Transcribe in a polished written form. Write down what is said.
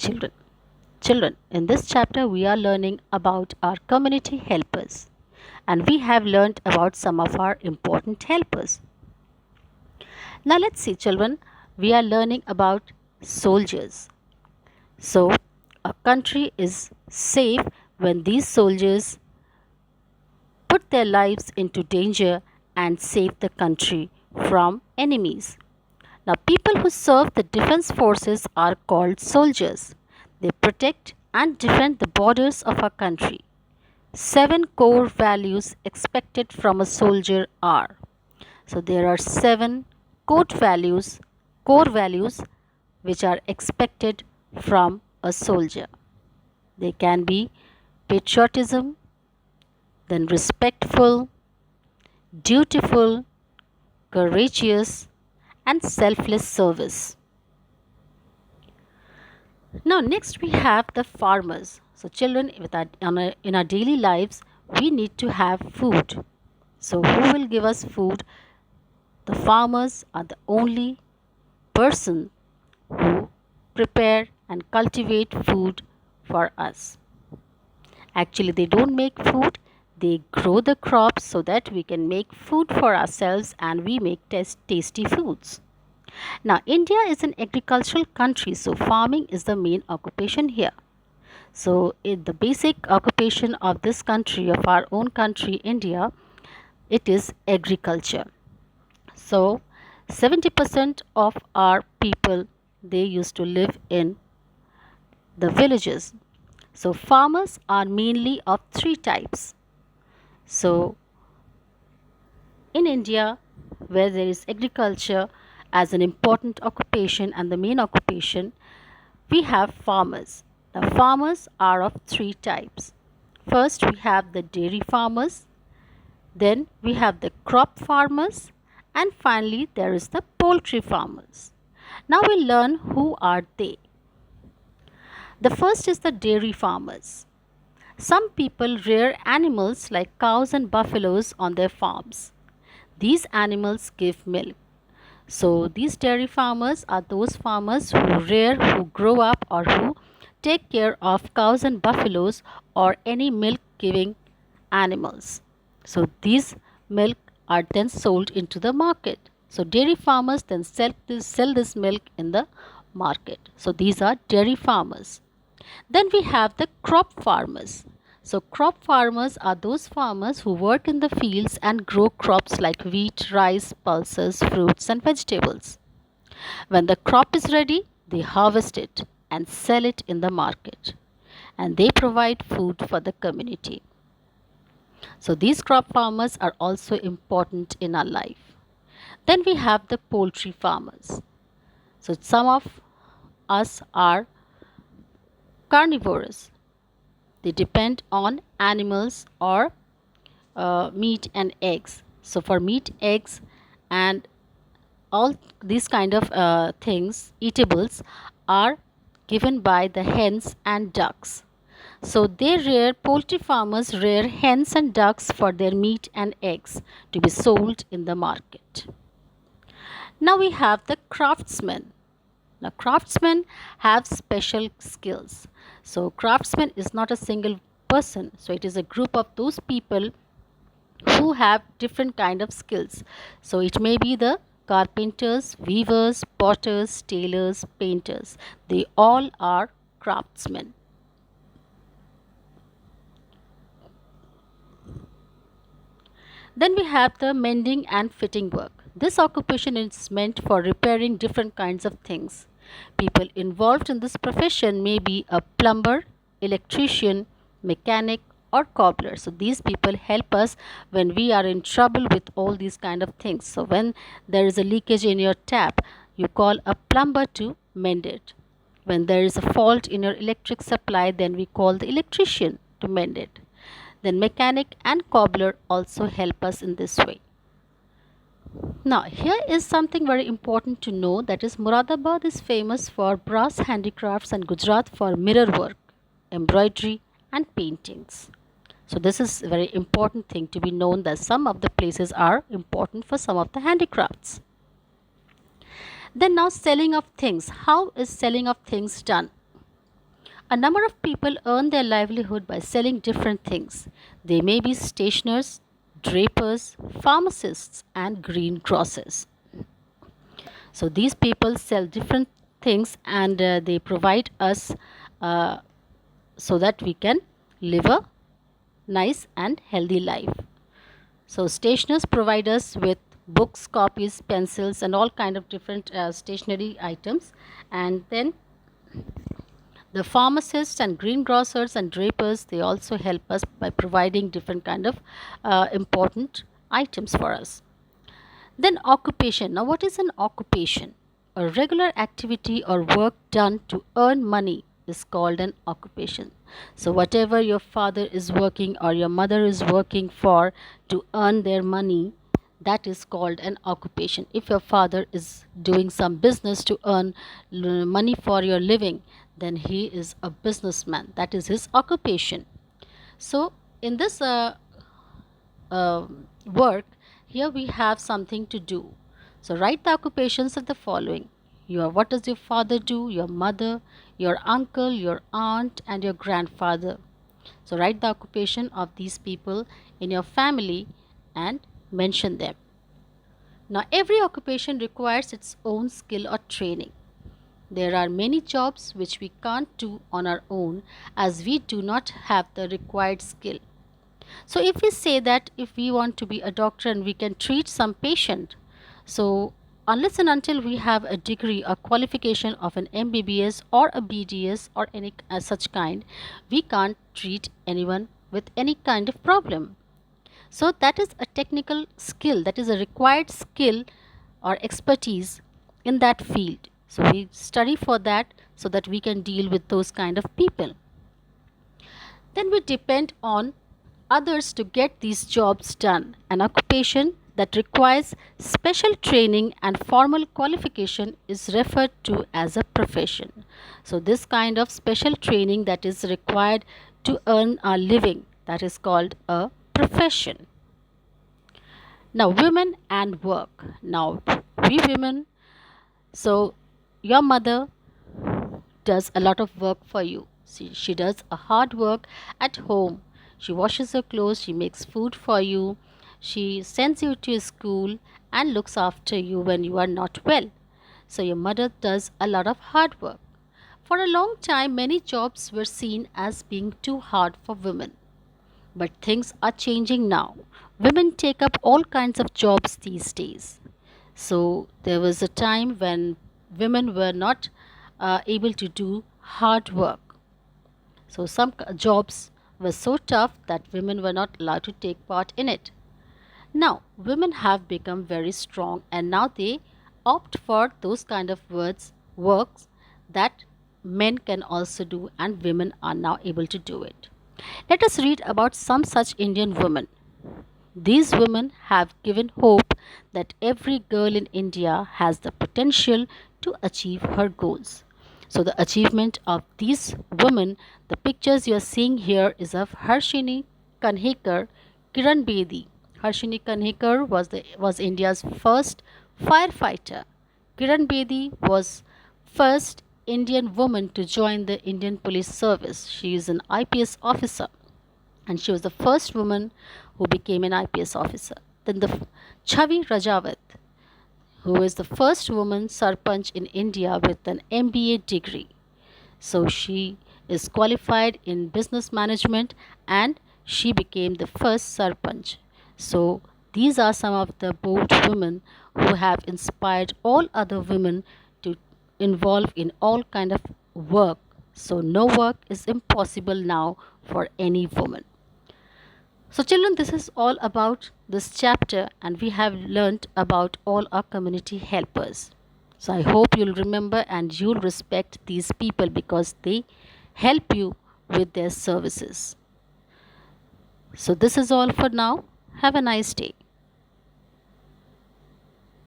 children. Children, in this chapter we are learning about our community helpers, and we have learned about some of our important helpers. Now let's see children, we are learning about soldiers. So, a country is safe when these soldiers put their lives into danger and save the country from enemies. Now, people who serve the defense forces are called soldiers. They protect and defend the borders of our country. Seven core values expected from a soldier are. So, there are seven core values which are expected from a soldier. They can be patriotism, then respectful, dutiful, courageous, and selfless service. Now, next we have the farmers. So, children, in our daily lives, we need to have food. So, who will give us food? The farmers are the only person who prepare and cultivate food for us. Actually, they don't make food, they grow the crops so that we can make food for ourselves and we make tasty foods. Now, India is an agricultural country, so farming is the main occupation here. So, the basic occupation of this country, of our own country, India, it is agriculture. So, 70% of our people, they used to live in the villages. So, farmers are mainly of three types. So, in India, where there is agriculture as an important occupation and the main occupation, we have farmers. The farmers are of three types. First, we have the dairy farmers, then we have the crop farmers, and finally, there is the poultry farmers. Now, we'll learn who are they. The first is the dairy farmers. Some people rear animals like cows and buffaloes on their farms. These animals give milk. So, these dairy farmers are those farmers who rear, who grow up, or who take care of cows and buffaloes or any milk giving animals. So, these milk are then sold into the market. So, dairy farmers then sell this milk in the market. So, these are dairy farmers. Then we have the crop farmers. So, crop farmers are those farmers who work in the fields and grow crops like wheat, rice, pulses, fruits, and vegetables. When the crop is ready, they harvest it and sell it in the market. And they provide food for the community. So, these crop farmers are also important in our life. Then we have the poultry farmers. So, some of us are carnivorous. They depend on animals or meat and eggs. So, for meat, eggs, and all these kind of things, eatables, are given by the hens and ducks. So, poultry farmers rear hens and ducks for their meat and eggs to be sold in the market. Now, we have the craftsmen. Now, craftsmen have special skills. So, craftsman is not a single person. So, it is a group of those people who have different kind of skills. So, it may be the carpenters, weavers, potters, tailors, painters. They all are craftsmen. Then we have the mending and fitting work. This occupation is meant for repairing different kinds of things. People involved in this profession may be a plumber, electrician, mechanic, or cobbler. So these people help us when we are in trouble with all these kind of things. So when there is a leakage in your tap, you call a plumber to mend it. When there is a fault in your electric supply, then we call the electrician to mend it. Then mechanic and cobbler also help us in this way. Now, here is something very important to know, that is Moradabad is famous for brass handicrafts and Gujarat for mirror work, embroidery and paintings. So, this is a very important thing to be known, that some of the places are important for some of the handicrafts. Then now selling of things. How is selling of things done? A number of people earn their livelihood by selling different things. They may be stationers, drapers, pharmacists, and greengrocers. So these people sell different things and they provide us uh, so that we can live a nice and healthy life. So stationers provide us with books, copies, pencils, and all kind of different stationery items. And then the pharmacists and greengrocers and drapers, they also help us by providing different kind of important items for us. Then occupation. Now what is an occupation? A regular activity or work done to earn money is called an occupation. So whatever your father is working or your mother is working for to earn their money, that is called an occupation. If your father is doing some business to earn money for your living, then he is a businessman. That is his occupation. So in this work, here we have something to do. So write the occupations of the following. What does your father do? Your mother, your uncle, your aunt, and your grandfather. So write the occupation of these people in your family and mention them. Now every occupation requires its own skill or training. There are many jobs which we can't do on our own as we do not have the required skill. So if we say that if we want to be a doctor and we can treat some patient, so unless and until we have a degree or qualification of an MBBS or a BDS or any such kind, we can't treat anyone with any kind of problem. So that is a technical skill, that is a required skill or expertise in that field. So we study for that so that we can deal with those kind of people. Then we depend on others to get these jobs done. An occupation that requires special training and formal qualification is referred to as a profession. So this kind of special training that is required to earn our living, that is called a profession. Now women and work. Now we women, so your mother does a lot of work for you. She does a hard work at home. She washes your clothes, she makes food for you, she sends you to school and looks after you when you are not well. So your mother does a lot of hard work. For a long time, many jobs were seen as being too hard for women. But things are changing now. Women take up all kinds of jobs these days. So there was a time when women were not able to do hard work. So some jobs were so tough that women were not allowed to take part in it. Now women have become very strong and now they opt for those kind of works that men can also do and women are now able to do it. Let us read about some such Indian women. These women have given hope that every girl in India has the potential to achieve her goals. So, the achievement of these women, the pictures you are seeing here is of Harshini Kanhekar, Kiran Bedi. Harshini Kanhekar was India's first firefighter. Kiran Bedi was first Indian woman to join the Indian Police Service. She is an IPS officer and she was the first woman who became an IPS officer. Then the Chavi Rajawat, who is the first woman Sarpanch in India with an MBA degree. So she is qualified in business management and she became the first Sarpanch. So these are some of the bold women who have inspired all other women to involve in all kind of work. So no work is impossible now for any woman. So children, this is all about this chapter and we have learnt about all our community helpers. So I hope you'll remember and you'll respect these people because they help you with their services. So this is all for now. Have a nice day.